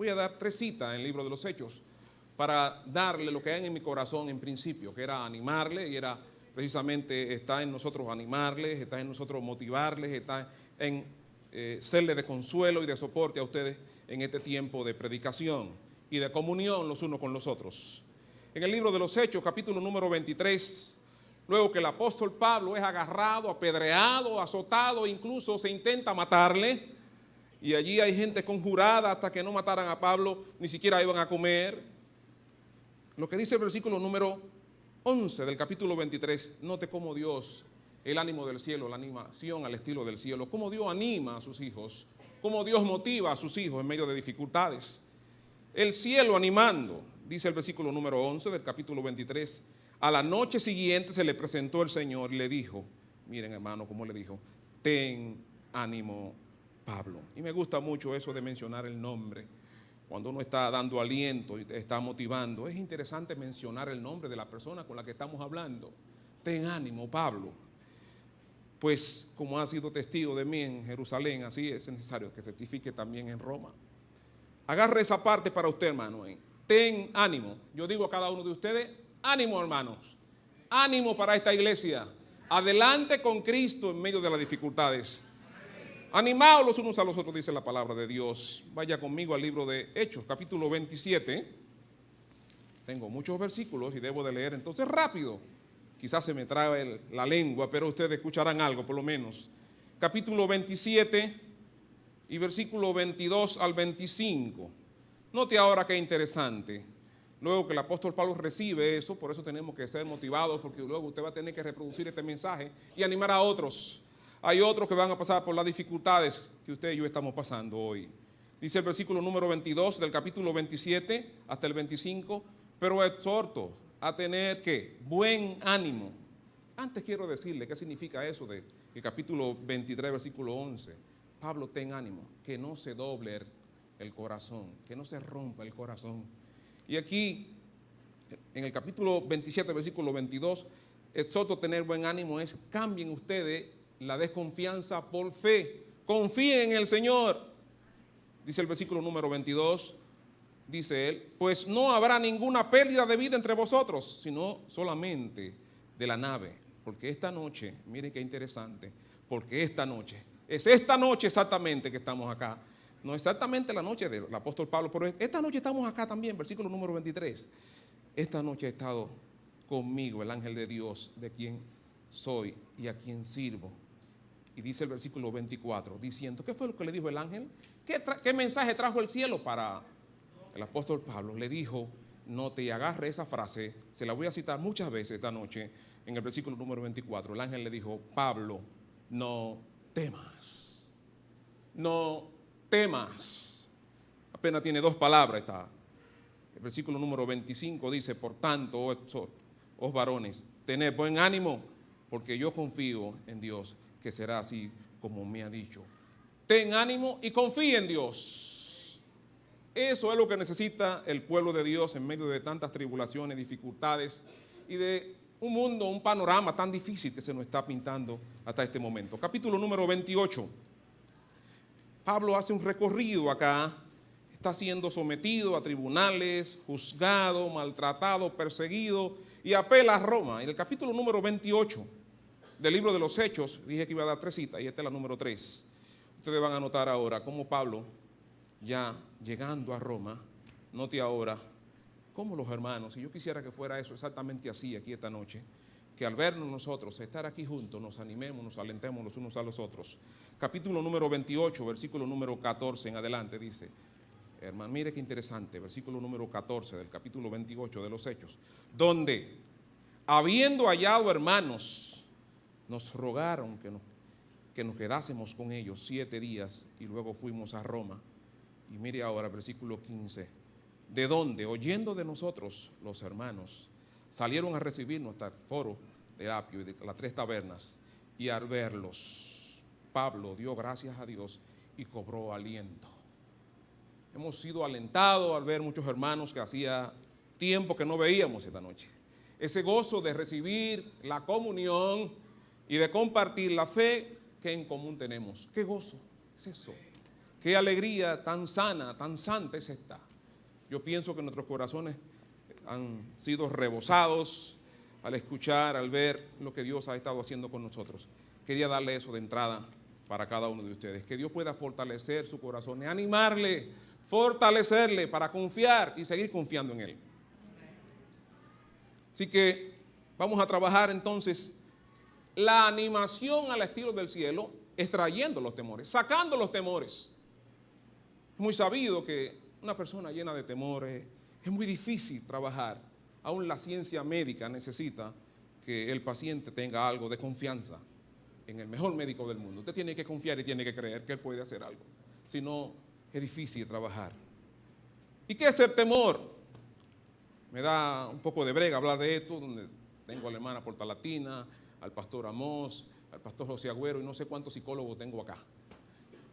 Voy a dar 3 citas en el libro de los Hechos para darle lo que hay en mi corazón en principio, que era animarle, y era precisamente, está en nosotros animarles, está en nosotros motivarles, está en serle de consuelo y de soporte a ustedes en este tiempo de predicación y de comunión los unos con los otros. En el libro de los Hechos, capítulo número 23, luego que el apóstol Pablo es agarrado, apedreado, azotado, incluso se intenta matarle, y allí hay gente conjurada hasta que no mataran a Pablo, ni siquiera iban a comer. Lo que dice el versículo número 11 del capítulo 23, note cómo Dios, el ánimo del cielo, la animación al estilo del cielo, cómo Dios anima a sus hijos, cómo Dios motiva a sus hijos en medio de dificultades. El cielo animando, dice el versículo número 11 del capítulo 23, a la noche siguiente se le presentó el Señor y le dijo, miren hermano, cómo le dijo, ten ánimo Pablo. Y me gusta mucho eso de mencionar el nombre. Cuando uno está dando aliento y te está motivando, es interesante mencionar el nombre de la persona con la que estamos hablando. Ten ánimo, Pablo. Pues como ha sido testigo de mí en Jerusalén, así es necesario que certifique también en Roma. Agarre esa parte para usted, hermano. Ten ánimo. Yo digo a cada uno de ustedes, ánimo, hermanos. Ánimo para esta iglesia. Adelante con Cristo en medio de las dificultades. Animaos los unos a los otros, dice la palabra de Dios. Vaya conmigo al libro de Hechos, capítulo 27. Tengo muchos versículos y debo de leer entonces rápido. Quizás se me trabe la lengua, pero ustedes escucharán algo por lo menos. Capítulo 27 y versículo 22 al 25. Note ahora qué interesante. Luego que el apóstol Pablo recibe eso, por eso tenemos que ser motivados, porque luego usted va a tener que reproducir este mensaje y animar a otros. Hay otros que van a pasar por las dificultades que usted y yo estamos pasando hoy. Dice el versículo número 22 del capítulo 27 hasta el 25, pero exhorto a tener ¿qué? Buen ánimo. Antes quiero decirle qué significa eso del capítulo 23, versículo 11. Pablo, ten ánimo, que no se doble el corazón, que no se rompa el corazón. Y aquí, en el capítulo 27, versículo 22, exhorto a tener buen ánimo, es cambien ustedes la desconfianza por fe. Confíen en el Señor. Dice el versículo número 22, dice él, pues no habrá ninguna pérdida de vida entre vosotros, sino solamente de la nave. Porque esta noche, miren qué interesante, porque esta noche, es esta noche exactamente que estamos acá. No exactamente la noche del apóstol Pablo, pero esta noche estamos acá también, versículo número 23. Esta noche ha estado conmigo el ángel de Dios, de quien soy y a quien sirvo. Y dice el versículo 24, diciendo, ¿qué fue lo que le dijo el ángel? ¿Qué mensaje trajo el cielo para el apóstol Pablo? Le dijo, no te agarre esa frase, se la voy a citar muchas veces esta noche, en el versículo número 24. El ángel le dijo, Pablo, no temas, no temas. Apenas tiene 2 palabras. Está. El versículo número 25 dice, por tanto, os varones, tened buen ánimo, porque yo confío en Dios, que será así como me ha dicho. Ten ánimo y confía en Dios. Eso es lo que necesita el pueblo de Dios en medio de tantas tribulaciones, dificultades y de un mundo, un panorama tan difícil que se nos está pintando hasta este momento. Capítulo número 28. Pablo hace un recorrido acá, está siendo sometido a tribunales, juzgado, maltratado, perseguido y apela a Roma. En el capítulo número 28 del libro de los Hechos, dije que iba a dar 3 citas y esta es la número 3. Ustedes van a notar ahora cómo Pablo, ya llegando a Roma, note ahora cómo los hermanos, y yo quisiera que fuera eso exactamente así aquí esta noche, que al vernos nosotros, estar aquí juntos, nos animemos, nos alentemos los unos a los otros. Capítulo número 28, versículo número 14 en adelante dice, hermano, mire qué interesante, versículo número 14 del capítulo 28 de los Hechos, donde, habiendo hallado hermanos, nos rogaron que nos quedásemos con ellos 7 días y luego fuimos a Roma. Y mire ahora versículo 15, de donde, oyendo de nosotros los hermanos, salieron a recibirnos hasta el foro de Apio y de las 3 tabernas, y al verlos, Pablo dio gracias a Dios y cobró aliento. Hemos sido alentados al ver muchos hermanos que hacía tiempo que no veíamos esta noche. Ese gozo de recibir la comunión y de compartir la fe que en común tenemos. ¿Qué gozo es eso? Qué alegría tan sana, tan santa es esta. Yo pienso que nuestros corazones han sido rebosados al escuchar, al ver lo que Dios ha estado haciendo con nosotros. Quería darle eso de entrada para cada uno de ustedes. Que Dios pueda fortalecer su corazón y animarle, fortalecerle para confiar y seguir confiando en Él. Así que vamos a trabajar entonces la animación al estilo del cielo, extrayendo los temores, sacando los temores. Es muy sabido que una persona llena de temores es muy difícil trabajar. Aún la ciencia médica necesita que el paciente tenga algo de confianza en el mejor médico del mundo. Usted tiene que confiar y tiene que creer que él puede hacer algo. Si no, es difícil trabajar. ¿Y qué es el temor? Me da un poco de brega hablar de esto, donde tengo a la hermana Portalatina, al pastor Amós, al pastor José Agüero y no sé cuántos psicólogos tengo acá.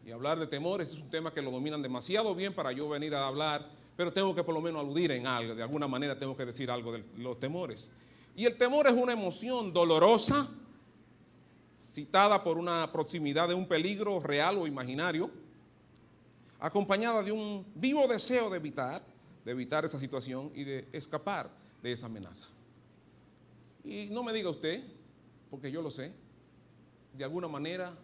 Y hablar de temores es un tema que lo dominan demasiado bien para yo venir a hablar, pero tengo que por lo menos aludir en algo, de alguna manera tengo que decir algo de los temores. Y el temor es una emoción dolorosa, citada por una proximidad de un peligro real o imaginario, acompañada de un vivo deseo de evitar esa situación y de escapar de esa amenaza. Y no me diga usted, porque yo lo sé, de alguna manera,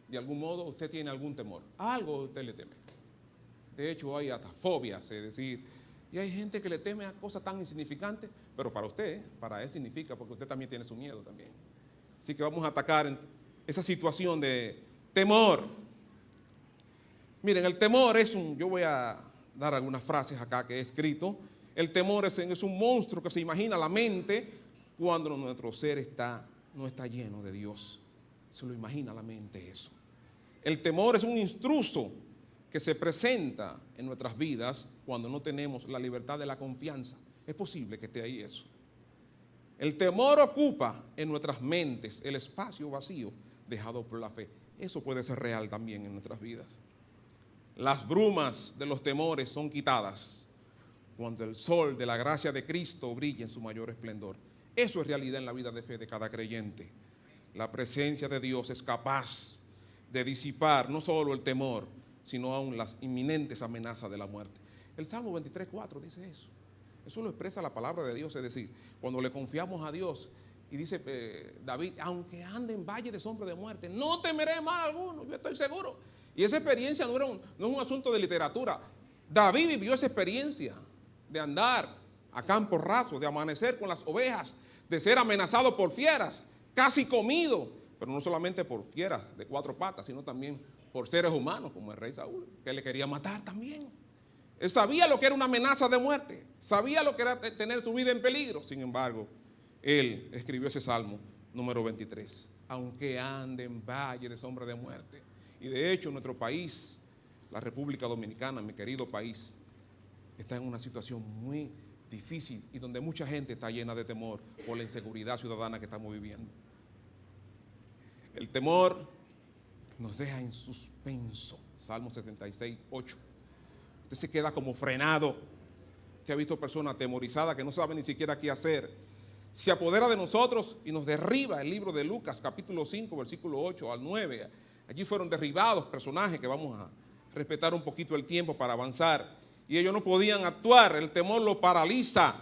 de algún modo, usted tiene algún temor. A algo usted le teme. De hecho, hay hasta fobias, es decir, y hay gente que le teme a cosas tan insignificantes, pero para usted, para él significa, porque usted también tiene su miedo también. Así que vamos a atacar esa situación de temor. Miren, el temor es yo voy a dar algunas frases acá que he escrito. El temor es un monstruo que se imagina la mente cuando nuestro ser no está lleno de Dios. Se lo imagina la mente eso. El temor es un intruso que se presenta en nuestras vidas cuando no tenemos la libertad de la confianza. Es posible que esté ahí eso. El temor ocupa en nuestras mentes el espacio vacío dejado por la fe. Eso puede ser real también en nuestras vidas. Las brumas de los temores son quitadas cuando el sol de la gracia de Cristo brilla en su mayor esplendor. Eso es realidad en la vida de fe de cada creyente. La presencia de Dios es capaz de disipar no solo el temor, sino aún las inminentes amenazas de la muerte. El Salmo 23:4 dice eso. Eso lo expresa la palabra de Dios, es decir, cuando le confiamos a Dios, y dice David, aunque ande en valle de sombra de muerte, no temeré mal alguno, yo estoy seguro. Y esa experiencia no es un asunto de literatura. David vivió esa experiencia de andar a campo raso, de amanecer con las ovejas, de ser amenazado por fieras, casi comido, pero no solamente por fieras de 4 patas, sino también por seres humanos, como el rey Saúl, que le quería matar también. Él sabía lo que era una amenaza de muerte, sabía lo que era tener su vida en peligro. Sin embargo, él escribió ese Salmo número 23, aunque ande en valle de sombra de muerte. Y de hecho, nuestro país, la República Dominicana, mi querido país, está en una situación muy difícil y donde mucha gente está llena de temor por la inseguridad ciudadana que estamos viviendo. El temor nos deja en suspenso. Salmo 76:8. Usted se queda como frenado. Usted ha visto personas atemorizadas que no saben ni siquiera qué hacer. Se apodera de nosotros y nos derriba. El libro de Lucas, capítulo 5, versículo 8 al 9. Allí fueron derribados personajes que vamos a respetar un poquito el tiempo para avanzar. Y ellos no podían actuar. El temor los paraliza.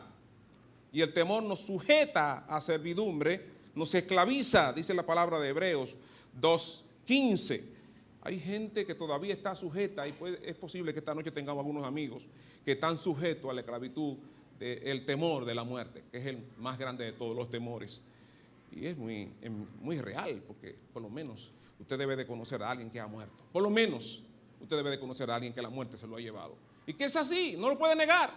Y el temor nos sujeta a servidumbre, nos esclaviza, dice la palabra de Hebreos 2:15. Hay gente que todavía está sujeta y es posible que esta noche tengamos algunos amigos que están sujetos a la esclavitud del temor de la muerte, que es el más grande de todos los temores. Y es muy real, porque por lo menos usted debe de conocer a alguien que ha muerto. Por lo menos usted debe de conocer a alguien que la muerte se lo ha llevado. Y que es así, no lo puede negar.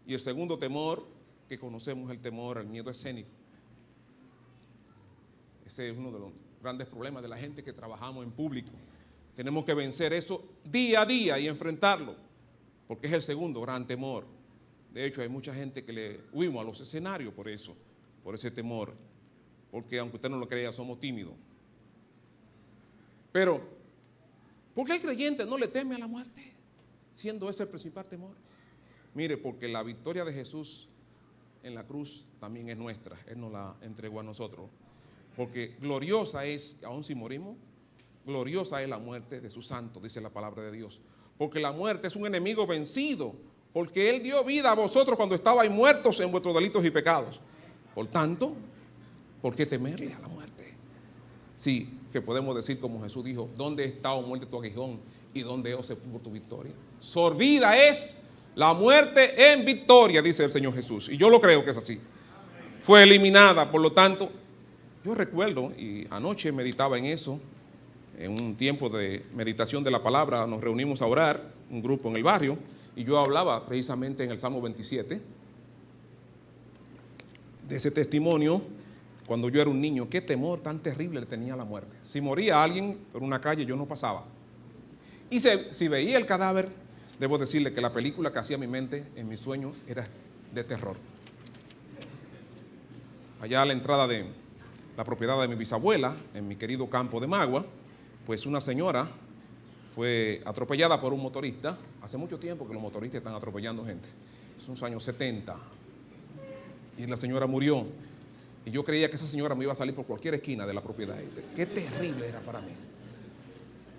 Y el segundo temor que conocemos es el temor al miedo escénico. Ese es uno de los grandes problemas de la gente que trabajamos en público. Tenemos que vencer eso día a día y enfrentarlo, porque es el segundo gran temor. De hecho, hay mucha gente que le huimos a los escenarios por eso, por ese temor, porque aunque usted no lo crea, somos tímidos. Pero, ¿por qué el creyente no le teme a la muerte, siendo ese el principal temor? Mire, porque la victoria de Jesús en la cruz también es nuestra. Él nos la entregó a nosotros. Porque gloriosa es, aun si morimos, gloriosa es la muerte de sus santos, dice la palabra de Dios. Porque la muerte es un enemigo vencido, porque Él dio vida a vosotros cuando estabais muertos en vuestros delitos y pecados. Por tanto, ¿por qué temerle a la muerte? Sí, que podemos decir como Jesús dijo, ¿dónde está, oh muerte, tu aguijón? ¿Y dónde, oh sepulcro, tu victoria? Sorbida es la muerte en victoria, dice el Señor Jesús. Y yo lo creo que es así. Fue eliminada, por lo tanto, yo recuerdo, y anoche meditaba en eso, en un tiempo de meditación de la palabra, nos reunimos a orar, un grupo en el barrio, y yo hablaba precisamente en el Salmo 27, de ese testimonio, cuando yo era un niño, qué temor tan terrible le tenía a la muerte. Si moría alguien por una calle, yo no pasaba. Y si veía el cadáver, debo decirle que la película que hacía mi mente en mis sueños era de terror. Allá a la entrada de la propiedad de mi bisabuela, en mi querido campo de Magua, pues una señora fue atropellada por un motorista. Hace mucho tiempo que los motoristas están atropellando gente. Son los años 70. Y la señora murió. Y yo creía que esa señora me iba a salir por cualquier esquina de la propiedad. Qué terrible era para mí.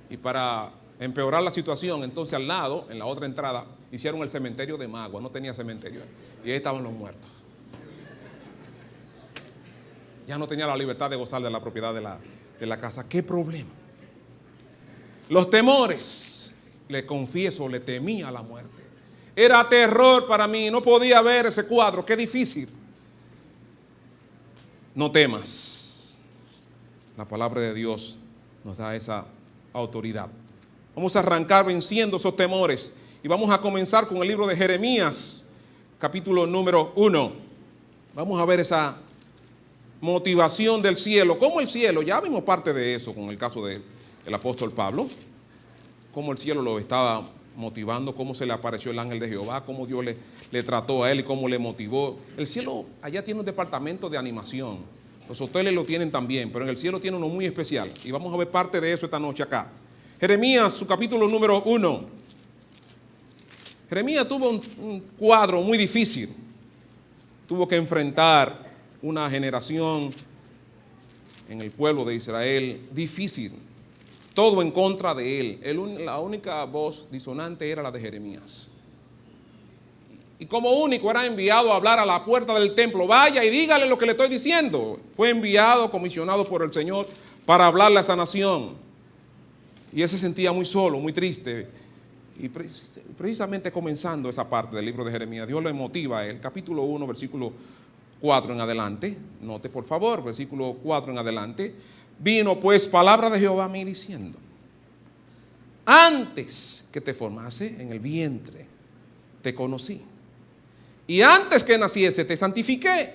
Y para empeorar la situación, entonces al lado, en la otra entrada, hicieron el cementerio de Magua. No tenía cementerio. Y ahí estaban los muertos. Ya no tenía la libertad de gozar de la propiedad de la casa. ¿Qué problema? Los temores, le confieso, le temía a la muerte. Era terror para mí, no podía ver ese cuadro, qué difícil. No temas. La palabra de Dios nos da esa autoridad. Vamos a arrancar venciendo esos temores y vamos a comenzar con el libro de Jeremías, capítulo número 1. Vamos a ver esa motivación del cielo. ¿Cómo el cielo? Ya vimos parte de eso con el caso del apóstol Pablo. Cómo el cielo lo estaba motivando, cómo se le apareció el ángel de Jehová, cómo Dios le trató a él y cómo le motivó. El cielo allá tiene un departamento de animación. Los hoteles lo tienen también, pero en el cielo tiene uno muy especial. Y vamos a ver parte de eso esta noche acá. Jeremías, su capítulo número 1. Jeremías tuvo un cuadro muy difícil. Tuvo que enfrentar una generación en el pueblo de Israel difícil. Todo en contra de él. La única voz disonante era la de Jeremías. Y como único era enviado a hablar a la puerta del templo. Vaya y dígale lo que le estoy diciendo. Fue enviado, comisionado por el Señor para hablarle a esa nación. Y él se sentía muy solo, muy triste. Y precisamente comenzando esa parte del libro de Jeremías, Dios lo motiva a él. Capítulo 1, versículo 4 en adelante. Note por favor, versículo 4 en adelante. Vino pues palabra de Jehová a mí diciendo: antes que te formase en el vientre, te conocí. Y antes que naciese, te santifiqué.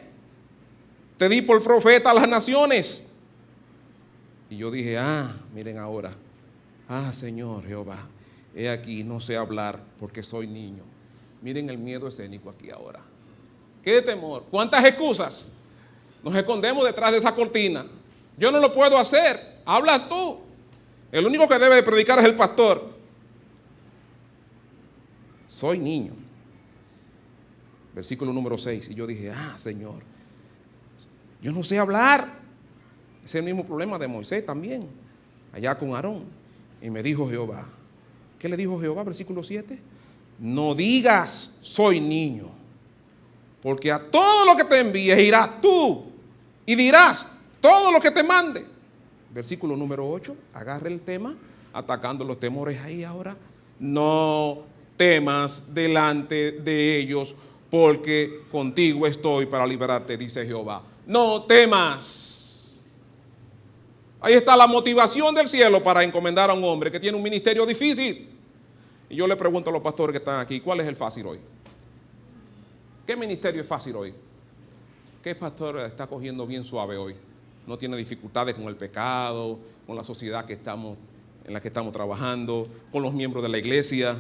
Te di por profeta a las naciones. Y yo dije, miren ahora. Señor Jehová, he aquí, no sé hablar porque soy niño. Miren el miedo escénico aquí ahora. Qué temor. ¿Cuántas excusas? Nos escondemos detrás de esa cortina. Yo no lo puedo hacer. Habla tú. El único que debe de predicar es el pastor. Soy niño. Versículo número 6. Y yo dije, Señor, yo no sé hablar. Ese es el mismo problema de Moisés también, allá con Aarón. Y me dijo Jehová. ¿Qué le dijo Jehová? Versículo 7. No digas, soy niño, porque a todo lo que te envíe irás tú y dirás todo lo que te mande. Versículo número 8. Agarre el tema, atacando los temores ahí ahora. No temas delante de ellos, porque contigo estoy para liberarte, dice Jehová. No temas. Ahí está la motivación del cielo para encomendar a un hombre que tiene un ministerio difícil. Y yo le pregunto a los pastores que están aquí, ¿cuál es el fácil hoy? ¿Qué ministerio es fácil hoy? ¿Qué pastor está cogiendo bien suave hoy? No tiene dificultades con el pecado, con la sociedad en la que estamos trabajando, con los miembros de la iglesia,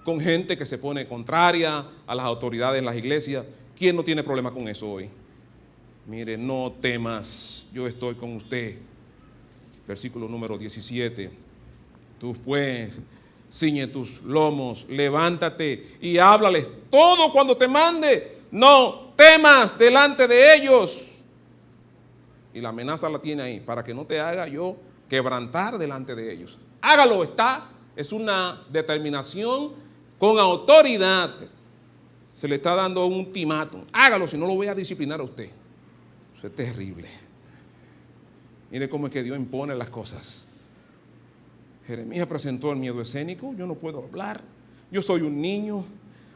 con gente que se pone contraria a las autoridades en las iglesias. ¿Quién no tiene problema con eso hoy? Mire, no temas, yo estoy con usted. Versículo número 17. Tú pues, ciñe tus lomos, levántate y háblales todo cuando te mande. No temas delante de ellos. Y la amenaza la tiene ahí, para que no te haga yo quebrantar delante de ellos. Hágalo, es una determinación con autoridad. Se le está dando un ultimátum. Hágalo, si no lo voy a disciplinar a usted. Eso es terrible. Mire cómo es que Dios impone las cosas. Jeremías presentó el miedo escénico. Yo no puedo hablar. Yo soy un niño.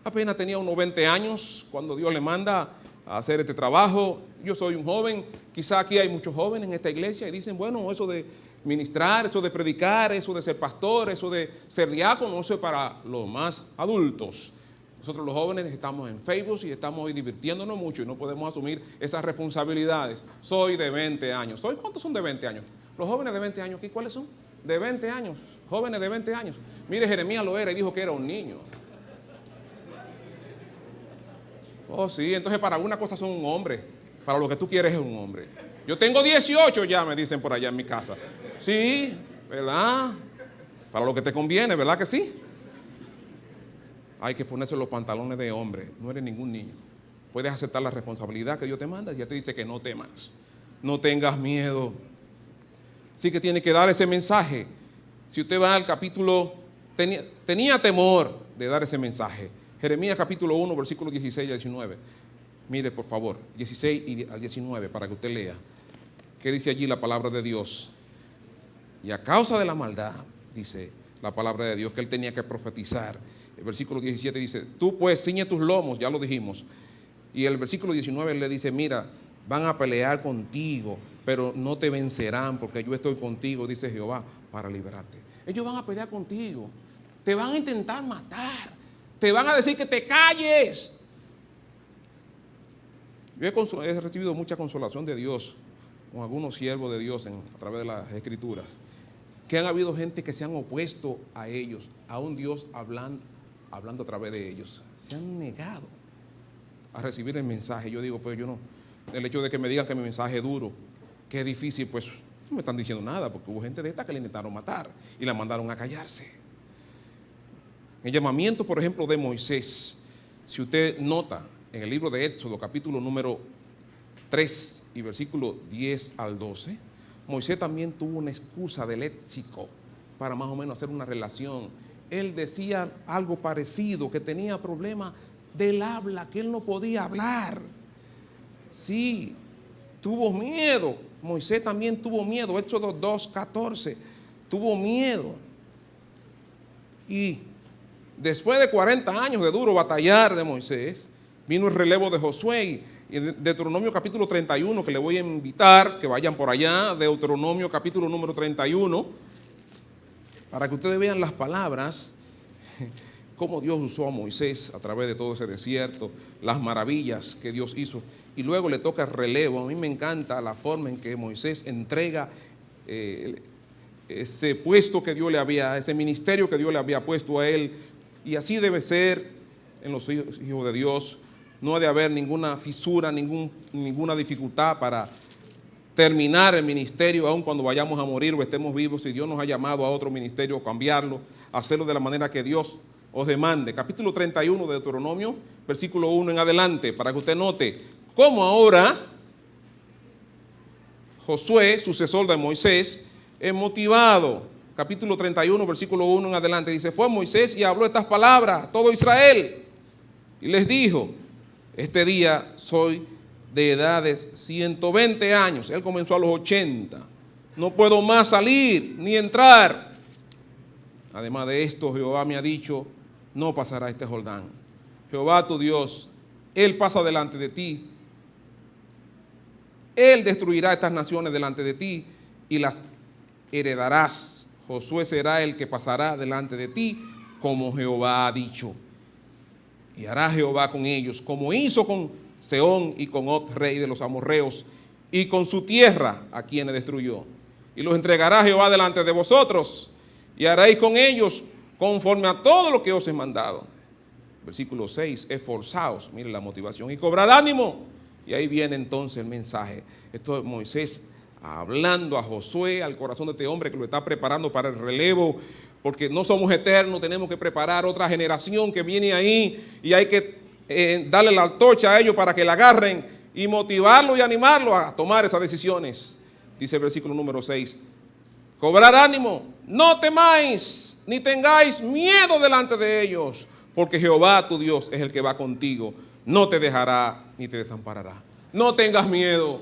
Apenas tenía unos 20 años cuando Dios le manda a hacer este trabajo. Yo soy un joven. Quizá aquí hay muchos jóvenes en esta iglesia y dicen, bueno, eso de ministrar, eso de predicar, eso de ser pastor, eso de ser diácono, eso es para los más adultos. Nosotros los jóvenes estamos en Facebook y estamos hoy divirtiéndonos mucho y no podemos asumir esas responsabilidades. Soy de 20 años. ¿Cuántos son de 20 años? Los jóvenes de 20 años, ¿cuáles son? De 20 años, jóvenes de 20 años. Mire, Jeremías lo era y dijo que era un niño. Oh, sí, entonces para alguna cosa son un hombre. Para lo que tú quieres es un hombre. Yo tengo 18 ya, me dicen por allá en mi casa. Sí, ¿verdad? Para lo que te conviene, ¿verdad que sí? Hay que ponerse los pantalones de hombre. No eres ningún niño. Puedes aceptar la responsabilidad que Dios te manda y ya te dice que no temas. No tengas miedo. Así que tiene que dar ese mensaje. Si usted va al capítulo, tenía temor de dar ese mensaje. Jeremías capítulo 1, versículos 16 y 19. Mire, por favor, 16 al 19 para que usted lea. ¿Qué dice allí la palabra de Dios? Y a causa de la maldad, dice la palabra de Dios, que él tenía que profetizar. El versículo 17 dice, tú pues ciñe tus lomos, ya lo dijimos. Y el versículo 19 le dice, mira, van a pelear contigo, pero no te vencerán porque yo estoy contigo, dice Jehová, para librarte. Ellos van a pelear contigo, te van a intentar matar, te van a decir que te calles. Yo he recibido mucha consolación de Dios con algunos siervos de Dios a través de las Escrituras, que han habido gente que se han opuesto a ellos, a un Dios hablando a través de ellos. Se han negado a recibir el mensaje. Yo digo, pues yo no, el hecho de que me digan que mi mensaje es duro, que es difícil, pues no me están diciendo nada, porque hubo gente de esta que le intentaron matar y la mandaron a callarse. El llamamiento, por ejemplo, de Moisés, si usted nota en el libro de Éxodo, capítulo número 3 y versículo 10 al 12, Moisés también tuvo una excusa del léxico para más o menos hacer una relación. Él decía algo parecido, que tenía problemas del habla, que él no podía hablar. Sí, tuvo miedo. Moisés también tuvo miedo. Éxodo 2:14, tuvo miedo. Y después de 40 años de duro batallar de Moisés, vino el relevo de Josué. Y Deuteronomio capítulo 31, que le voy a invitar que vayan por allá, Deuteronomio capítulo número 31, para que ustedes vean las palabras, cómo Dios usó a Moisés a través de todo ese desierto, las maravillas que Dios hizo. Y luego le toca el relevo. A mí me encanta la forma en que Moisés entrega ese puesto que Dios le había, ese ministerio que Dios le había puesto a él. Y así debe ser en los hijos de Dios. No ha de haber ninguna fisura, ninguna dificultad para terminar el ministerio, aun cuando vayamos a morir o estemos vivos. Si Dios nos ha llamado a otro ministerio, cambiarlo, hacerlo de la manera que Dios os demande. Capítulo 31 de Deuteronomio, versículo 1 en adelante, para que usted note cómo ahora Josué, sucesor de Moisés, es motivado. Capítulo 31, versículo 1 en adelante, dice, fue Moisés y habló estas palabras a todo Israel y les dijo, este día soy de edades 120 años. Él comenzó a los 80. No puedo más salir ni entrar. Además de esto, Jehová me ha dicho, no pasará este Jordán. Jehová tu Dios, Él pasa delante de ti. Él destruirá estas naciones delante de ti y las heredarás. Josué será el que pasará delante de ti, como Jehová ha dicho. Y hará Jehová con ellos, como hizo con Sehón y con Og, rey de los amorreos, y con su tierra, a quienes destruyó. Y los entregará Jehová delante de vosotros, y haréis con ellos conforme a todo lo que os he mandado. Versículo 6, esforzaos, mire la motivación, y cobrad ánimo. Y ahí viene entonces el mensaje. Esto es Moisés hablando a Josué, al corazón de este hombre que lo está preparando para el relevo, porque no somos eternos, tenemos que preparar otra generación que viene ahí y hay que darle la antorcha a ellos para que la agarren y motivarlo y animarlo a tomar esas decisiones. Dice el versículo número 6, cobrar ánimo, no temáis, ni tengáis miedo delante de ellos, porque Jehová tu Dios es el que va contigo, no te dejará ni te desamparará. No tengas miedo,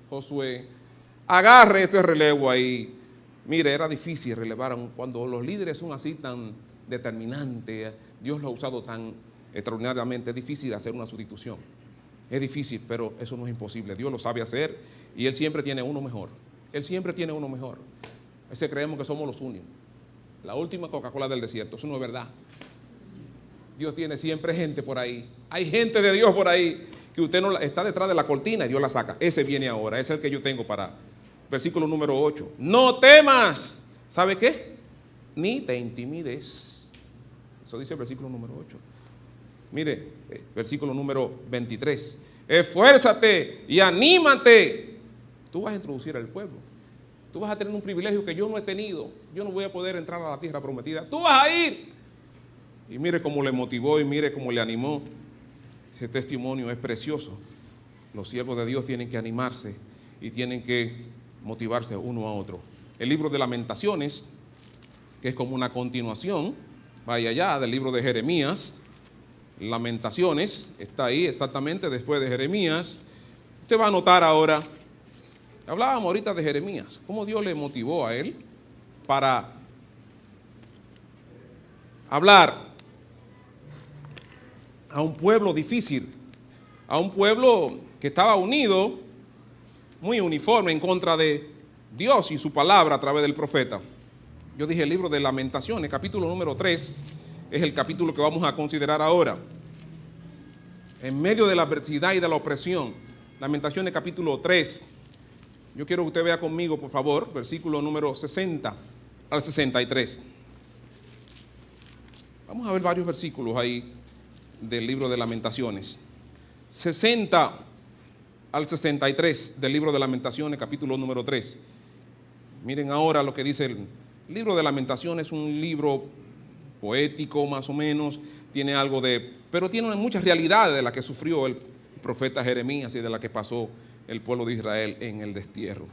Josué, agarre ese relevo ahí. Mire, era difícil relevar cuando los líderes son así tan determinantes, Dios lo ha usado tan extraordinariamente, es difícil hacer una sustitución. Es difícil, pero eso no es imposible. Dios lo sabe hacer y Él siempre tiene uno mejor. Él siempre tiene uno mejor. A veces creemos que somos los únicos. La última Coca-Cola del desierto, eso no es verdad. Dios tiene siempre gente por ahí. Hay gente de Dios por ahí que usted no está detrás de la cortina y Dios la saca. Ese viene ahora, ese es el que yo tengo para versículo número 8. No temas, ¿sabe qué? Ni te intimides. Eso dice el versículo número 8. Mire, versículo número 23. Esfuérzate y anímate. Tú vas a introducir al pueblo. Tú vas a tener un privilegio que yo no he tenido. Yo no voy a poder entrar a la tierra prometida. Tú vas a ir. Y mire cómo le motivó y mire cómo le animó. Ese testimonio es precioso. Los siervos de Dios tienen que animarse y tienen que motivarse uno a otro. El libro de Lamentaciones, que es como una continuación, vaya allá, del libro de Jeremías. Lamentaciones, está ahí exactamente después de Jeremías. Usted va a notar ahora, hablábamos ahorita de Jeremías, cómo Dios le motivó a él para hablar a un pueblo difícil, a un pueblo que estaba unido, muy uniforme en contra de Dios y su palabra a través del profeta. Yo dije el libro de Lamentaciones, capítulo número 3, es el capítulo que vamos a considerar ahora. En medio de la adversidad y de la opresión, Lamentaciones capítulo 3. Yo quiero que usted vea conmigo, por favor, versículo número 60 al 63. Vamos a ver varios versículos ahí del libro de Lamentaciones. 60 al 63 del libro de Lamentaciones, capítulo número 3. Miren ahora lo que dice el libro de Lamentaciones. Es un libro poético más o menos, tiene algo de, pero tiene muchas realidades de las que sufrió el profeta Jeremías y de las que pasó el pueblo de Israel en el destierro.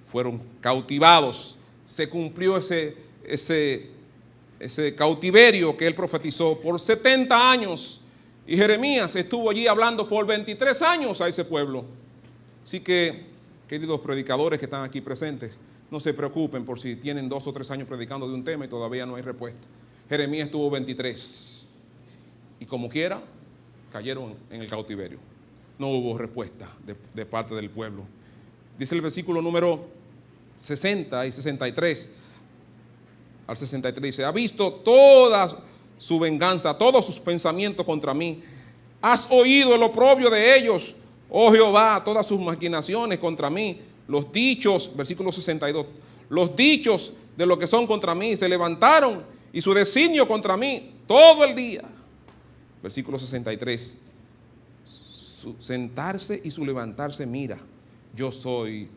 Fueron cautivados, se cumplió ese cautiverio que él profetizó por 70 años y Jeremías estuvo allí hablando por 23 años a ese pueblo. Así que, queridos predicadores que están aquí presentes, no se preocupen por si tienen 2 o 3 años predicando de un tema y todavía no hay respuesta. Jeremías estuvo 23 y como quiera cayeron en el cautiverio. No hubo respuesta de parte del pueblo. Dice el versículo número 60 y 63 al 63, dice: ha visto toda su venganza, todos sus pensamientos contra mí. Has oído el oprobio de ellos, oh Jehová, todas sus maquinaciones contra mí. Los dichos, versículo 62, los dichos de lo que son contra mí se levantaron y su designio contra mí todo el día. Versículo 63, su sentarse y su levantarse, mira, yo soy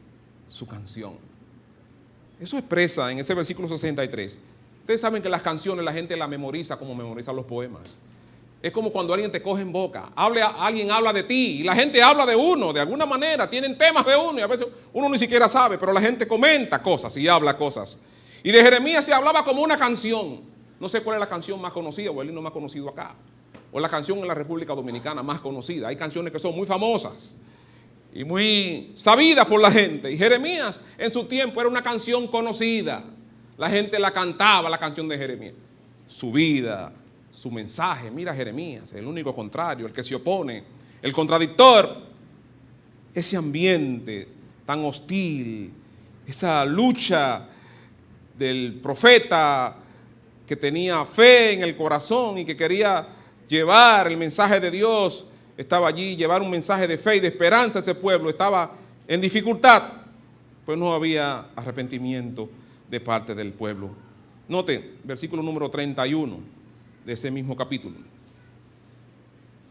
su canción. Eso expresa en ese versículo 63. Ustedes saben que las canciones la gente las memoriza como memoriza los poemas. Es como cuando alguien te coge en boca, alguien habla de ti y la gente habla de uno, de alguna manera, tienen temas de uno y a veces uno ni siquiera sabe, pero la gente comenta cosas y habla cosas. Y de Jeremías se hablaba como una canción. No sé cuál es la canción más conocida o el himno más conocido acá, o la canción en la República Dominicana más conocida. Hay canciones que son muy famosas y muy sabidas por la gente. Y Jeremías en su tiempo era una canción conocida. La gente la cantaba, la canción de Jeremías. Su vida, su mensaje. Mira Jeremías, el único contrario, el que se opone, el contradictor. Ese ambiente tan hostil, esa lucha del profeta que tenía fe en el corazón y que quería llevar el mensaje de Dios, estaba allí, llevar un mensaje de fe y de esperanza a ese pueblo, estaba en dificultad, pues no había arrepentimiento de parte del pueblo. Note, versículo número 31 de ese mismo capítulo.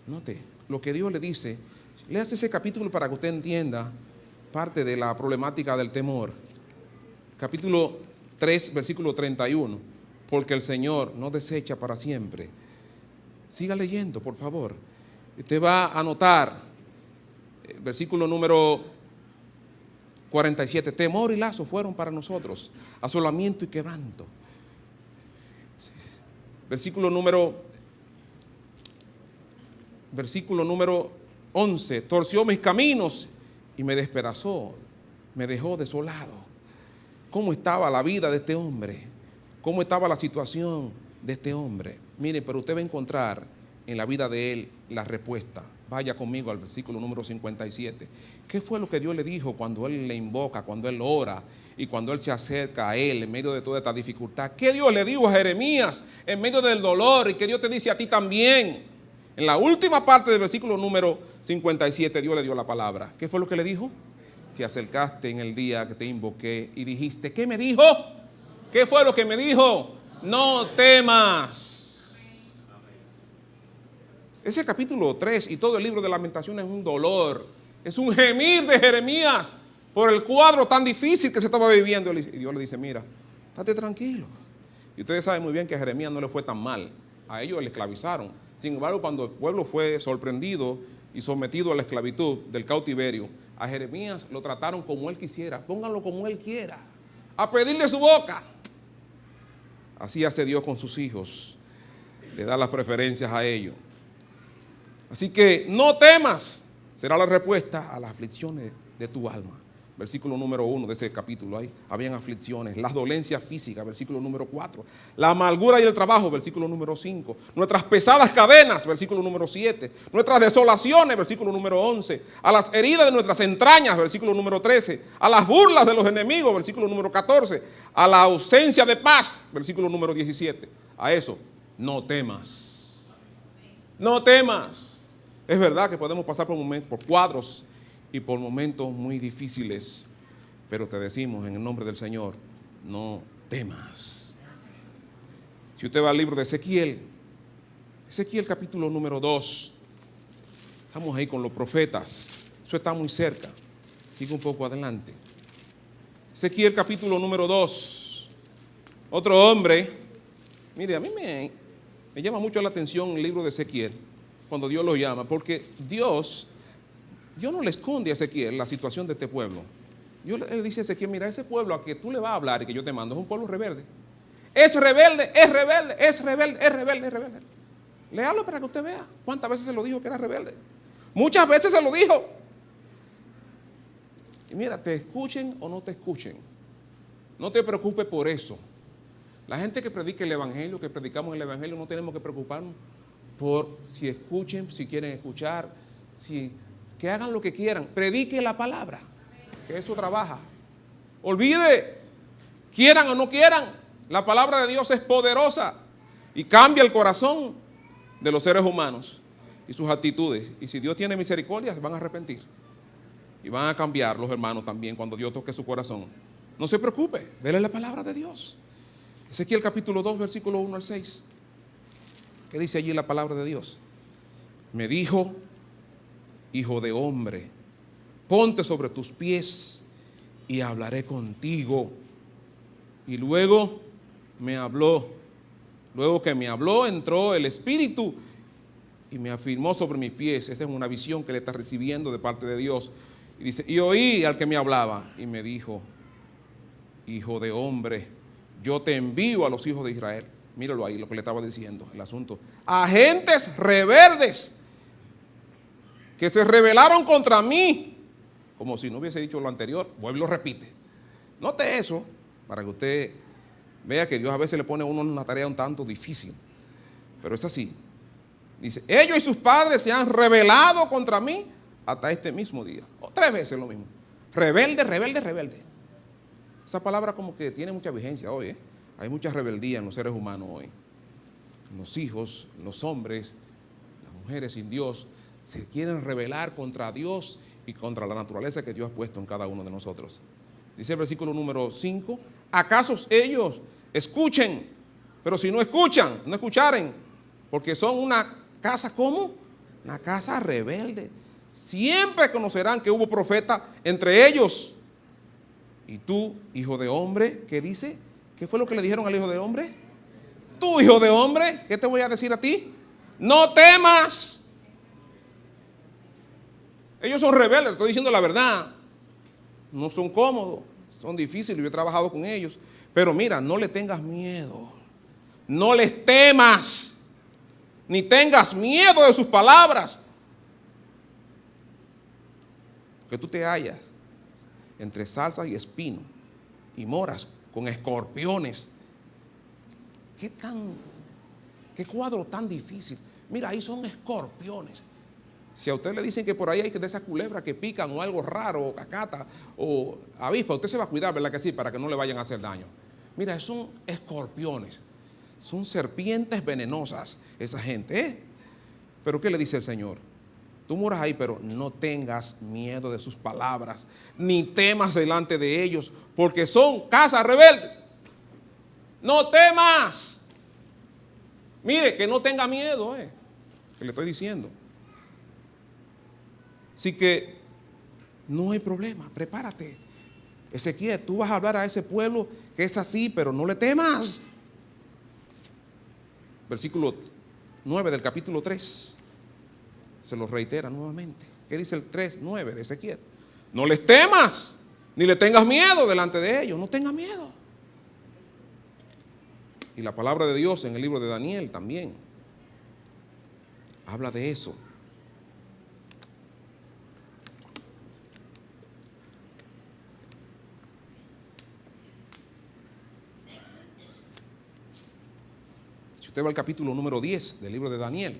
Note lo que Dios le dice. Léase ese capítulo para que usted entienda parte de la problemática del temor. Capítulo 3, versículo 31. Porque el Señor no desecha para siempre. Siga leyendo, por favor. Usted va a anotar versículo número 47. Temor y lazo fueron para nosotros, asolamiento y quebranto. Versículo número 11. Torció mis caminos y me despedazó, me dejó desolado. ¿Cómo estaba la vida de este hombre? ¿Cómo estaba la situación de este hombre? Mire, pero usted va a encontrar en la vida de él la respuesta. Vaya conmigo al versículo número 57. ¿Qué fue lo que Dios le dijo cuando él le invoca, cuando él ora y cuando él se acerca a él en medio de toda esta dificultad? ¿Qué Dios le dijo a Jeremías en medio del dolor y que Dios te dice a ti también? En la última parte del versículo número 57 Dios le dio la palabra. ¿Qué fue lo que le dijo? Te acercaste en el día que te invoqué y dijiste, ¿qué me dijo? ¿Qué fue lo que me dijo? No temas. Ese capítulo 3 y todo el libro de Lamentaciones es un dolor, es un gemir de Jeremías por el cuadro tan difícil que se estaba viviendo. Y Dios le dice, mira, estate tranquilo. Y ustedes saben muy bien que a Jeremías no le fue tan mal. A ellos le esclavizaron. Sin embargo, cuando el pueblo fue sorprendido y sometido a la esclavitud del cautiverio, a Jeremías lo trataron como él quisiera. Pónganlo como él quiera, a pedirle su boca. Así hace Dios con sus hijos. Le da las preferencias a ellos. Así que no temas, será la respuesta a las aflicciones de tu alma. Versículo número 1 de ese capítulo, ahí habían aflicciones, las dolencias físicas, versículo número 4, la amargura y el trabajo, versículo número 5, nuestras pesadas cadenas, versículo número 7, nuestras desolaciones, versículo número 11, a las heridas de nuestras entrañas, versículo número 13, a las burlas de los enemigos, versículo número 14, a la ausencia de paz, versículo número 17, a eso, no temas, no temas. Es verdad que podemos pasar por momentos, por cuadros y por momentos muy difíciles, pero te decimos en el nombre del Señor, no temas. Si usted va al libro de Ezequiel capítulo número 2, estamos ahí con los profetas, eso está muy cerca, sigue un poco adelante. Ezequiel capítulo número 2, otro hombre, mire, a mí me llama mucho la atención el libro de Ezequiel, cuando Dios lo llama, porque Dios no le esconde a Ezequiel la situación de este pueblo. Dios le dice a Ezequiel, mira, ese pueblo a que tú le vas a hablar y que yo te mando es un pueblo rebelde. Es rebelde, es rebelde, es rebelde, es rebelde, es rebelde. Léalo para que usted vea cuántas veces se lo dijo que era rebelde. Muchas veces se lo dijo. Y mira, te escuchen o no te escuchen, no te preocupes por eso. La gente que predica el evangelio, que predicamos el evangelio, no tenemos que preocuparnos por si escuchen, si quieren escuchar, que hagan lo que quieran, predique la palabra, que eso trabaja. Olvide, quieran o no quieran, la palabra de Dios es poderosa y cambia el corazón de los seres humanos y sus actitudes. Y si Dios tiene misericordia, se van a arrepentir y van a cambiar los hermanos también cuando Dios toque su corazón. No se preocupe, déle la palabra de Dios. Ezequiel capítulo 2, versículo 1 al 6. ¿Qué dice allí la palabra de Dios? Me dijo, hijo de hombre, ponte sobre tus pies y hablaré contigo. Y luego me habló. Luego que me habló, entró el Espíritu y me afirmó sobre mis pies. Esta es una visión que le está recibiendo de parte de Dios. Y dice, y oí al que me hablaba y me dijo, hijo de hombre, yo te envío a los hijos de Israel. Míralo ahí, lo que le estaba diciendo, el asunto. Agentes rebeldes que se rebelaron contra mí. Como si no hubiese dicho lo anterior, vuelve y lo repite. Note eso, para que usted vea que Dios a veces le pone a uno una tarea un tanto difícil. Pero es así. Dice, ellos y sus padres se han rebelado contra mí hasta este mismo día. 3 veces lo mismo. Rebelde, rebelde, rebelde. Esa palabra como que tiene mucha vigencia hoy, ¿eh? Hay mucha rebeldía en los seres humanos hoy. Los hijos, los hombres, las mujeres sin Dios, se quieren rebelar contra Dios y contra la naturaleza que Dios ha puesto en cada uno de nosotros. Dice el versículo número 5, ¿acaso ellos escuchen? Pero si no escuchan, no escucharen, porque son una casa, ¿cómo? Una casa rebelde. Siempre conocerán que hubo profeta entre ellos. Y tú, hijo de hombre, ¿qué dice? ¿Qué fue lo que le dijeron al hijo de hombre? Tú, hijo de hombre, ¿qué te voy a decir a ti? No temas. Ellos son rebeldes, estoy diciendo la verdad. no son cómodos, son difíciles, yo he trabajado con ellos. Pero mira, no le tengas miedo, no les temas, ni tengas miedo de sus palabras. Porque tú te hallas entre zarzas y espinos y moras con escorpiones. ¿Qué cuadro tan difícil? Mira, ahí son escorpiones. Si a usted le dicen que por ahí hay de esas culebras que pican o algo raro, o cacata, o avispa, usted se va a cuidar, ¿verdad que sí? Para que no le vayan a hacer daño. Mira, son escorpiones, son serpientes venenosas esa gente, ¿eh? Pero ¿qué le dice el Señor? Tú moras ahí, pero no tengas miedo de sus palabras, ni temas delante de ellos, porque son casa rebelde. No temas. Mire, que no tenga miedo, que le estoy diciendo. Así que no hay problema, prepárate. Ezequiel, tú vas a hablar a ese pueblo que es así, pero no le temas. Versículo 9 del capítulo 3. Se lo reitera nuevamente. ¿Qué dice el 3:9 de Ezequiel? No les temas, ni le tengas miedo delante de ellos. No tengas miedo. Y la palabra de Dios en el libro de Daniel también habla de eso. Si usted va al capítulo número 10 del libro de Daniel,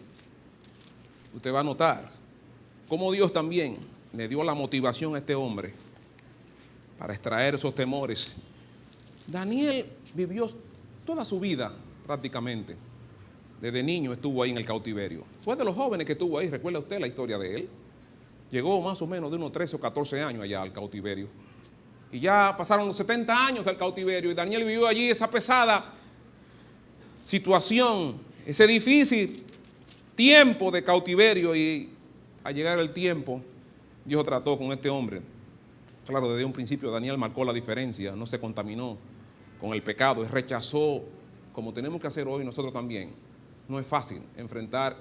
usted va a notar cómo Dios también le dio la motivación a este hombre para extraer esos temores. Daniel vivió toda su vida prácticamente. Desde niño estuvo ahí en el cautiverio. Fue de los jóvenes que estuvo ahí. ¿Recuerda usted la historia de él? Llegó más o menos de unos 13 o 14 años allá al cautiverio. Y ya pasaron los 70 años del cautiverio y Daniel vivió allí esa pesada situación, ese difícil tiempo de cautiverio, y al llegar el tiempo, Dios trató con este hombre. Claro, desde un principio Daniel marcó la diferencia, no se contaminó con el pecado y rechazó, como tenemos que hacer hoy nosotros también. No es fácil enfrentar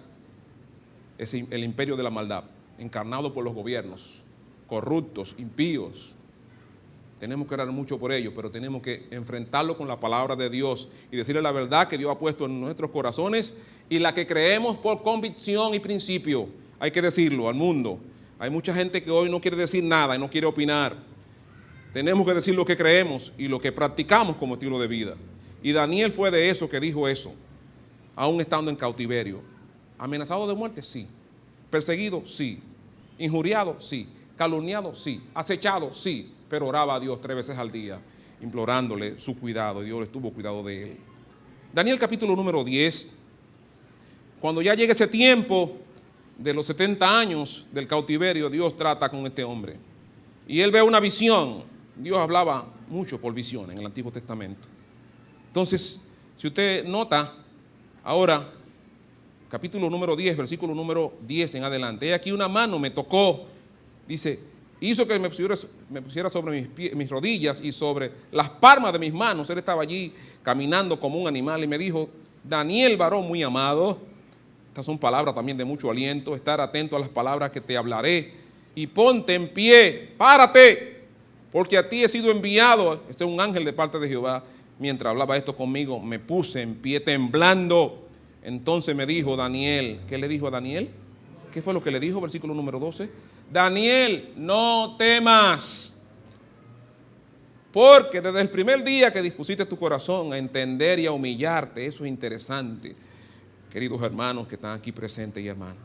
el imperio de la maldad, encarnado por los gobiernos corruptos, impíos. Tenemos que orar mucho por ello, pero tenemos que enfrentarlo con la palabra de Dios y decirle la verdad que Dios ha puesto en nuestros corazones y la que creemos por convicción y principio. Hay que decirlo al mundo. Hay mucha gente que hoy no quiere decir nada y no quiere opinar. Tenemos que decir lo que creemos y lo que practicamos como estilo de vida. Y Daniel fue de eso que dijo eso, aún estando en cautiverio. ¿Amenazado de muerte? Sí. ¿Perseguido? Sí. ¿Injuriado? Sí. ¿Calumniado? Sí. ¿Acechado? Sí. Pero oraba a Dios 3 veces al día, implorándole su cuidado, y Dios estuvo cuidado de él. Daniel capítulo número 10, cuando ya llegue ese tiempo de los 70 años del cautiverio, Dios trata con este hombre. Y él ve una visión. Dios hablaba mucho por visión en el Antiguo Testamento. Entonces, si usted nota, ahora, capítulo número 10, versículo número 10 en adelante. He aquí una mano me tocó, dice, hizo que me pusiera sobre mis rodillas y sobre las palmas de mis manos. Él estaba allí caminando como un animal y me dijo: Daniel, varón muy amado. Estas son palabras también de mucho aliento. Estar atento a las palabras que te hablaré. Y ponte en pie, párate, porque a ti he sido enviado. Este es un ángel de parte de Jehová. Mientras hablaba esto conmigo, me puse en pie temblando. Entonces me dijo Daniel, ¿qué le dijo a Daniel? ¿Qué fue lo que le dijo? Versículo número 12. Daniel, no temas, porque desde el primer día que dispusiste tu corazón a entender y a humillarte, eso es interesante, queridos hermanos que están aquí presentes y hermanas.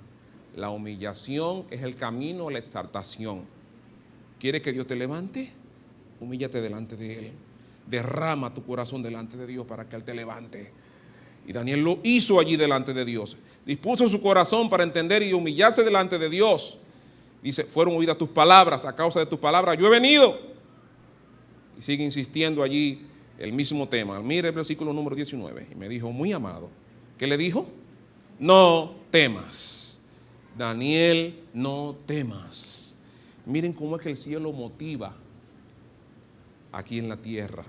La humillación es el camino a la exaltación. ¿Quieres que Dios te levante? Humíllate delante de Él. Derrama tu corazón delante de Dios para que Él te levante. Y Daniel lo hizo allí delante de Dios. Dispuso su corazón para entender y humillarse delante de Dios. Dice, fueron oídas tus palabras, a causa de tus palabras yo he venido. Y sigue insistiendo allí el mismo tema. Mire el versículo número 19. Y me dijo, muy amado. ¿Qué le dijo? No temas. Daniel, no temas. Miren cómo es que el cielo motiva aquí en la tierra.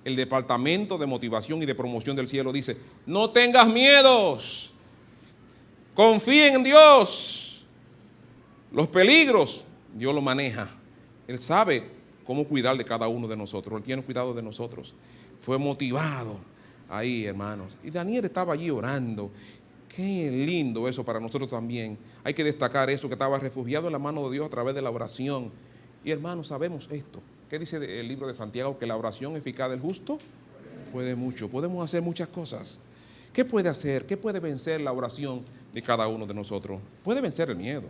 El departamento de motivación y de promoción del cielo dice, no tengas miedos. Confíen en Dios. Los peligros, Dios los maneja. Él sabe cómo cuidar de cada uno de nosotros. Él tiene cuidado de nosotros. Fue motivado ahí, hermanos. Y Daniel estaba allí orando. Qué lindo eso para nosotros también. Hay que destacar eso, que estaba refugiado en la mano de Dios a través de la oración. Y hermanos, sabemos esto. ¿Qué dice el libro de Santiago? Que la oración eficaz del justo puede mucho. Podemos hacer muchas cosas. ¿Qué puede hacer? ¿Qué puede vencer la oración de cada uno de nosotros? Puede vencer el miedo.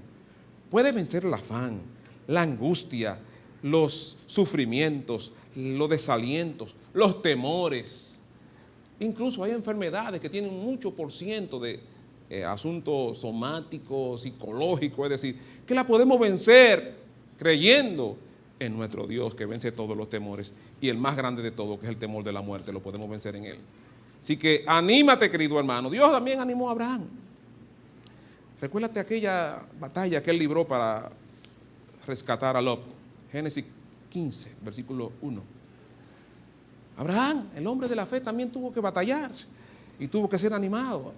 Puede vencer el afán, la angustia, los sufrimientos, los desalientos, los temores. Incluso hay enfermedades que tienen mucho por ciento de asuntos somáticos, psicológicos, es decir, que la podemos vencer creyendo en nuestro Dios que vence todos los temores, y el más grande de todo, que es el temor de la muerte, lo podemos vencer en Él. Así que anímate, querido hermano. Dios también animó a Abraham. Recuérdate aquella batalla que él libró para rescatar a Lot. Génesis 15, versículo 1. Abraham, el hombre de la fe, también tuvo que batallar y tuvo que ser animado.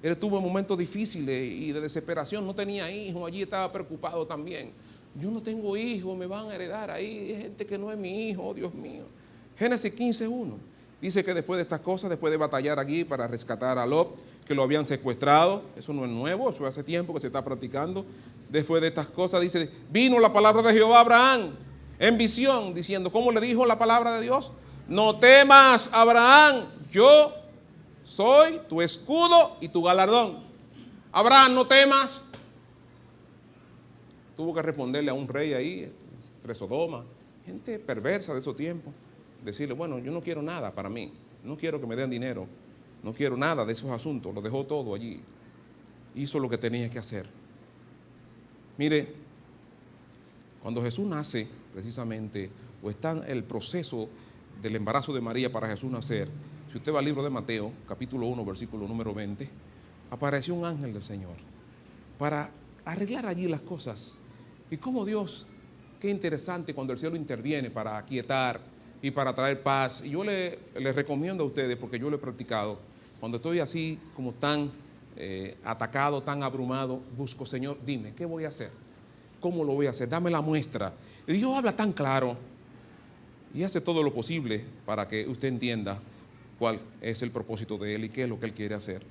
Él tuvo momentos difíciles y de desesperación, no tenía hijos, allí estaba preocupado también. Yo no tengo hijos, me van a heredar ahí, hay gente que no es mi hijo, oh Dios mío. Génesis 15:1 dice que después de estas cosas, después de batallar allí para rescatar a Lot, que lo habían secuestrado, eso no es nuevo, eso hace tiempo que se está practicando. Después de estas cosas dice, vino la palabra de Jehová a Abraham en visión, diciendo, ¿cómo le dijo la palabra de Dios? No temas, Abraham, yo soy tu escudo y tu galardón. Abraham, no temas. Tuvo que responderle a un rey ahí, entre Sodoma, gente perversa de esos tiempos, decirle, bueno, yo no quiero nada para mí, no quiero que me den dinero, no quiero nada de esos asuntos, lo dejó todo allí, hizo lo que tenía que hacer. Mire, cuando Jesús nace, precisamente, o está en el proceso del embarazo de María para Jesús nacer, si usted va al libro de Mateo, capítulo 1, versículo número 20, apareció un ángel del Señor para arreglar allí las cosas. Y cómo Dios, qué interesante cuando el cielo interviene para aquietar y para traer paz. Y yo les recomiendo a ustedes, porque yo lo he practicado, cuando estoy así como tan atacado, tan abrumado, busco, Señor, dime, ¿qué voy a hacer? ¿Cómo lo voy a hacer? Dame la muestra. Y Dios habla tan claro y hace todo lo posible para que usted entienda cuál es el propósito de Él y qué es lo que Él quiere hacer.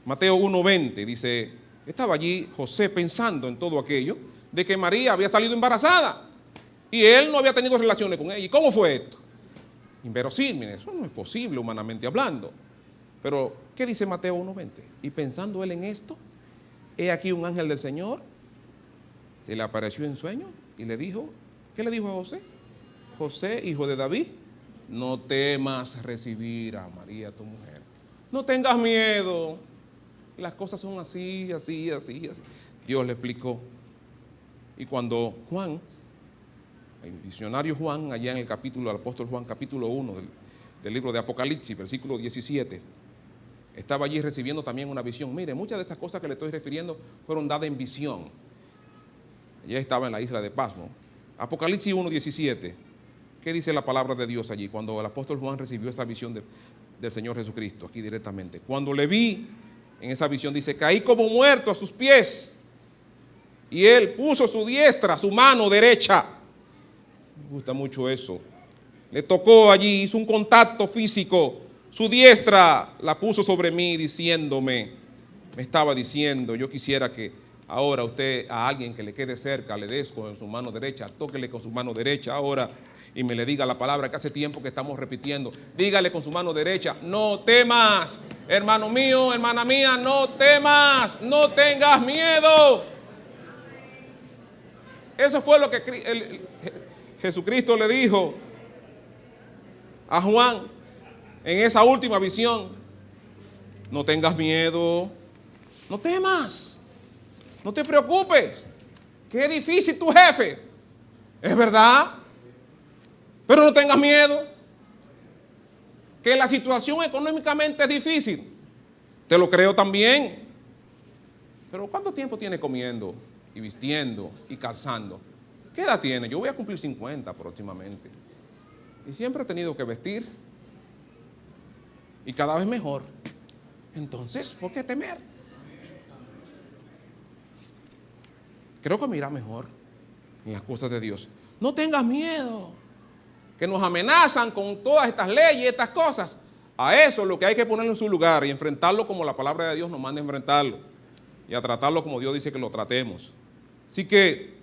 Mateo 1:20 dice, estaba allí José pensando en todo aquello, de que María había salido embarazada y él no había tenido relaciones con ella. ¿Y cómo fue esto? Inverosímil, eso no es posible humanamente hablando. Pero, ¿qué dice Mateo 1:20? Y pensando él en esto, he aquí un ángel del Señor se le apareció en sueño y le dijo, ¿qué le dijo a José? José, hijo de David, no temas recibir a María tu mujer. No tengas miedo. Las cosas son así, así, así, así. Dios le explicó. Y cuando Juan, el visionario Juan, allá en el capítulo del apóstol Juan, capítulo 1 del libro de Apocalipsis, versículo 17, estaba allí recibiendo también una visión. Mire, muchas de estas cosas que le estoy refiriendo fueron dadas en visión. Ella estaba en la isla de Pasmo. Apocalipsis 1:17. ¿Qué dice la palabra de Dios allí? Cuando el apóstol Juan recibió esa visión del Señor Jesucristo, aquí directamente. Cuando le vi en esa visión, dice, caí como muerto a sus pies. Y él puso su diestra, su mano derecha. Me gusta mucho eso. Le tocó allí, hizo un contacto físico. Su diestra la puso sobre mí diciéndome, me estaba diciendo, yo quisiera que ahora usted a alguien que le quede cerca le des con su mano derecha, tóquele con su mano derecha ahora y me le diga la palabra que hace tiempo que estamos repitiendo. Dígale con su mano derecha, no temas, hermano mío, hermana mía, no temas, no tengas miedo. Eso fue lo que Jesucristo le dijo a Juan en esa última visión. No tengas miedo, no temas, no te preocupes. Qué difícil tu jefe, es verdad, pero no tengas miedo. Que la situación económicamente es difícil, te lo creo también. Pero ¿cuánto tiempo tiene comiendo y vistiendo y calzando? ¿Qué edad tiene? Yo voy a cumplir 50 próximamente. Y siempre he tenido que vestir. Y cada vez mejor. Entonces, ¿por qué temer? Creo que me irá mejor en las cosas de Dios. No tengas miedo. que nos amenazan con todas estas leyes y estas cosas. A eso es lo que hay que ponerlo en su lugar y enfrentarlo como la palabra de Dios nos manda a enfrentarlo y a tratarlo como Dios dice que lo tratemos. Así que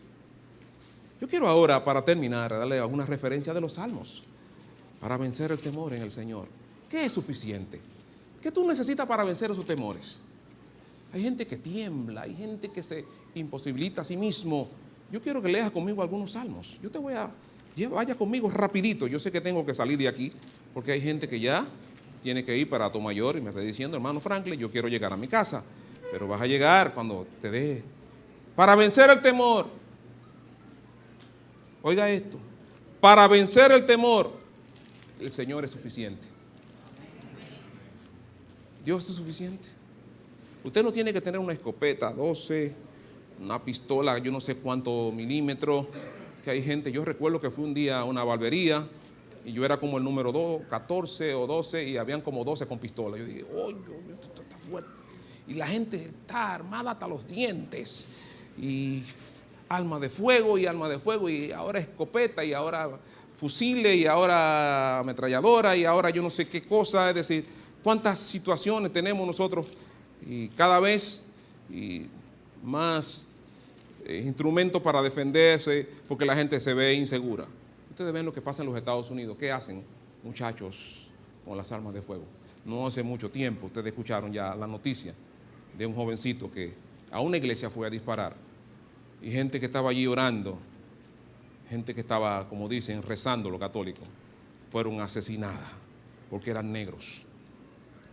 yo quiero ahora, para terminar, darle algunas referencias de los salmos para vencer el temor en el Señor. ¿Qué es suficiente? ¿Qué tú necesitas para vencer esos temores? Hay gente que tiembla, hay gente que se imposibilita a sí mismo. Yo quiero que leas conmigo algunos salmos. Yo te voy a... Vaya conmigo rapidito. Yo sé que tengo que salir de aquí porque hay gente que ya tiene que ir para Atomayor y me está diciendo, hermano Franklin, yo quiero llegar a mi casa. Pero vas a llegar cuando te deje. Para vencer el temor. Oiga esto. Para vencer el temor, el Señor es suficiente. Dios es suficiente. Usted no tiene que tener una escopeta 12, una pistola, yo no sé cuántos milímetros, que hay gente, yo recuerdo que fui un día a una barbería y yo era como el número 14 o 12 y habían como 12 con pistola. Yo dije, oh, esto está fuerte. Y la gente está armada hasta los dientes y arma de fuego y ahora escopeta y ahora fusiles y ahora ametralladora y ahora yo no sé qué cosa, es decir, cuántas situaciones tenemos nosotros y cada vez y más instrumentos para defenderse porque la gente se ve insegura. Ustedes ven lo que pasa en los Estados Unidos. ¿Qué hacen muchachos con las armas de fuego? No hace mucho tiempo ustedes escucharon ya la noticia de un jovencito que a una iglesia fue a disparar y gente que estaba allí orando, gente que estaba, como dicen, rezando los católicos, fueron asesinadas porque eran negros.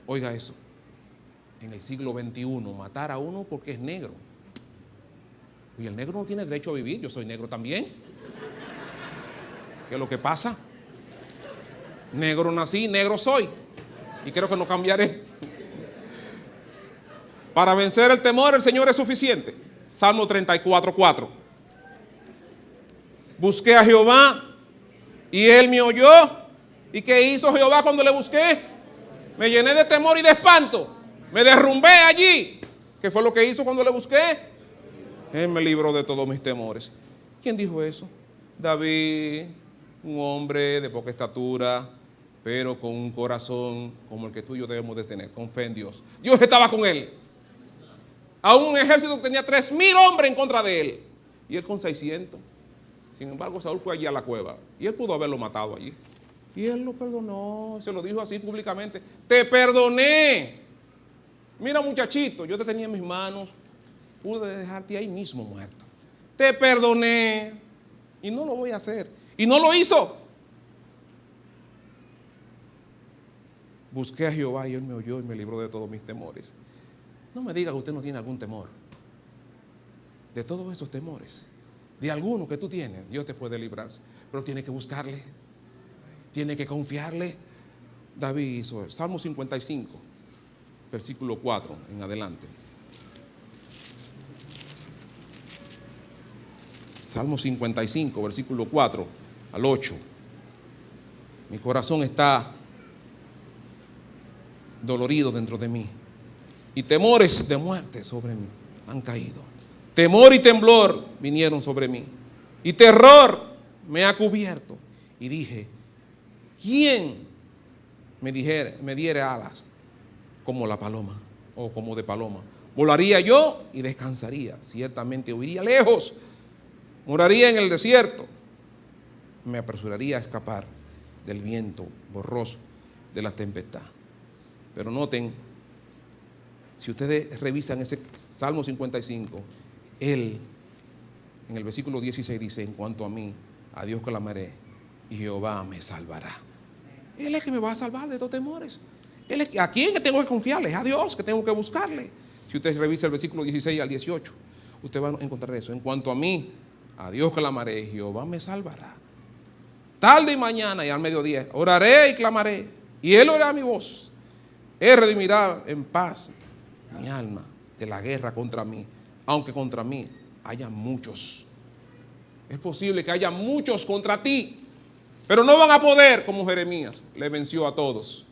Oiga eso, en el siglo XXI, matar a uno porque es negro. Y el negro no tiene derecho a vivir, yo soy negro también. ¿Qué es lo que pasa? Negro nací, negro soy. Y creo que no cambiaré. Para vencer el temor, el Señor es suficiente. Salmo 34:4. Busqué a Jehová y Él me oyó. ¿Y qué hizo Jehová cuando le busqué? Me llené de temor y de espanto. Me derrumbé allí. ¿Qué fue lo que hizo cuando le busqué? Él me libró de todos mis temores. ¿Quién dijo eso? David, un hombre de poca estatura, pero con un corazón como el que tú y yo debemos de tener, con fe en Dios. Dios estaba con él. Aún un ejército que tenía 3,000 hombres en contra de él. Y él con 600. Sin embargo, Saúl fue allí a la cueva. Y él pudo haberlo matado allí. Y él lo perdonó. Se lo dijo así públicamente. Te perdoné. Mira, muchachito, yo te tenía en mis manos. Pude dejarte ahí mismo muerto. Te perdoné. Y no lo voy a hacer. Y no lo hizo. Busqué a Jehová y Él me oyó y me libró de todos mis temores. No me diga que usted no tiene algún temor. De todos esos temores, de alguno que tú tienes, Dios te puede librar. Pero tiene que buscarle, tiene que confiarle. David hizo el Salmo 55, versículo 4 en adelante. Salmo 55, versículo 4 al 8. Mi corazón está dolorido dentro de mí. Y temores de muerte sobre mí han caído. Temor y temblor vinieron sobre mí. Y terror me ha cubierto. Y dije, ¿quién me diere alas como la paloma o como de paloma? Volaría yo y descansaría. Ciertamente huiría lejos. Moraría en el desierto. Me apresuraría a escapar del viento borroso de la tempestad. Pero noten, si ustedes revisan ese Salmo 55, él en el versículo 16 dice, en cuanto a mí, a Dios clamaré y Jehová me salvará. Él es que me va a salvar de estos temores. Él es, ¿a quién que tengo que confiarle? A Dios que tengo que buscarle. Si usted revisa el versículo 16 al 18, usted va a encontrar eso. En cuanto a mí, a Dios clamaré y Jehová me salvará. Tarde y mañana y al mediodía oraré y clamaré y Él oirá mi voz. Él redimirá en paz mi alma de la guerra contra mí, aunque contra mí haya muchos. Es posible que haya muchos contra ti, pero no van a poder como Jeremías. Le venció a todos.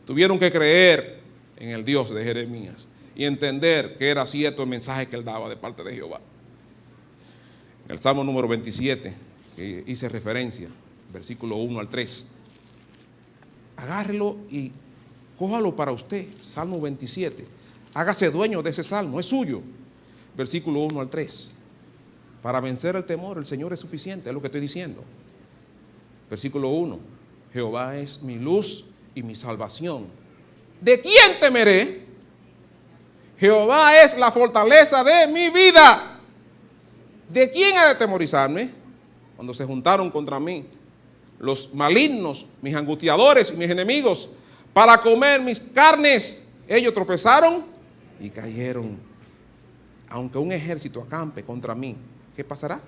Tuvieron que creer en el Dios de Jeremías y entender que era cierto el mensaje que él daba de parte de Jehová. En el Salmo número 27, que hice referencia, versículo 1 al 3. Agárrelo y cójalo para usted. Salmo 27. Hágase dueño de ese salmo, es suyo. Versículo 1 al 3. Para vencer el temor, el Señor es suficiente, es lo que estoy diciendo. Versículo 1. Jehová es mi luz y mi salvación. ¿De quién temeré? Jehová es la fortaleza de mi vida. ¿De quién ha de temorizarme? Cuando se juntaron contra mí los malignos, mis angustiadores y mis enemigos, para comer mis carnes, ellos tropezaron y cayeron. Aunque un ejército acampe contra mí, ¿qué pasará?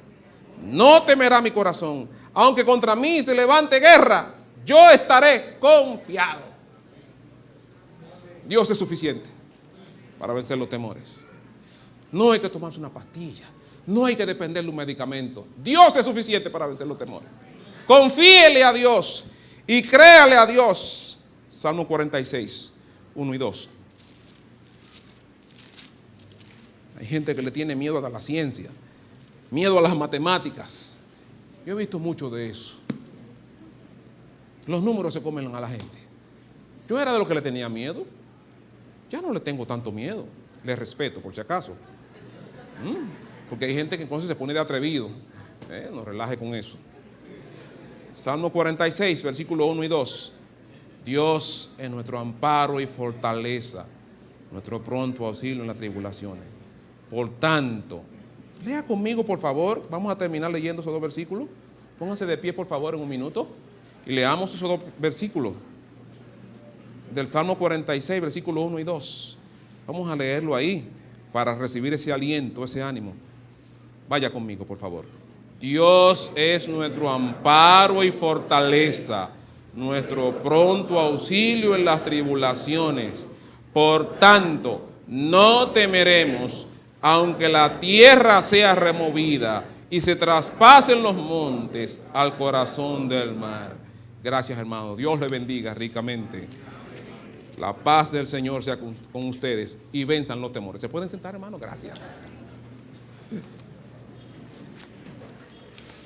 No temerá mi corazón. Aunque contra mí se levante guerra, yo estaré confiado. Dios es suficiente para vencer los temores. No hay que tomarse una pastilla, no hay que depender de un medicamento. Dios es suficiente para vencer los temores. Confíele a Dios y créale a Dios. Salmo 46, 1 y 2. Hay gente que le tiene miedo a la ciencia, miedo a las matemáticas. Yo he visto mucho de eso. Los números se comen a la gente. Yo era de los que le tenía miedo. Ya no le tengo tanto miedo. Le respeto, por si acaso. Porque hay gente que entonces se pone de atrevido. No relaje con eso. Salmo 46, versículo 1 y 2. Dios es nuestro amparo y fortaleza, nuestro pronto auxilio en las tribulaciones. Por tanto, lea conmigo, por favor. Vamos a terminar leyendo esos dos versículos. Pónganse de pie, por favor, en un minuto. Y leamos esos dos versículos del Salmo 46, versículos 1 y 2. Vamos a leerlo ahí para recibir ese aliento, ese ánimo. Vaya conmigo, por favor. Dios es nuestro amparo y fortaleza, nuestro pronto auxilio en las tribulaciones. Por tanto, no temeremos, aunque la tierra sea removida y se traspasen los montes al corazón del mar. Gracias, hermano. Dios le bendiga ricamente. La paz del Señor sea con ustedes y venzan los temores. ¿Se pueden sentar, hermano? Gracias.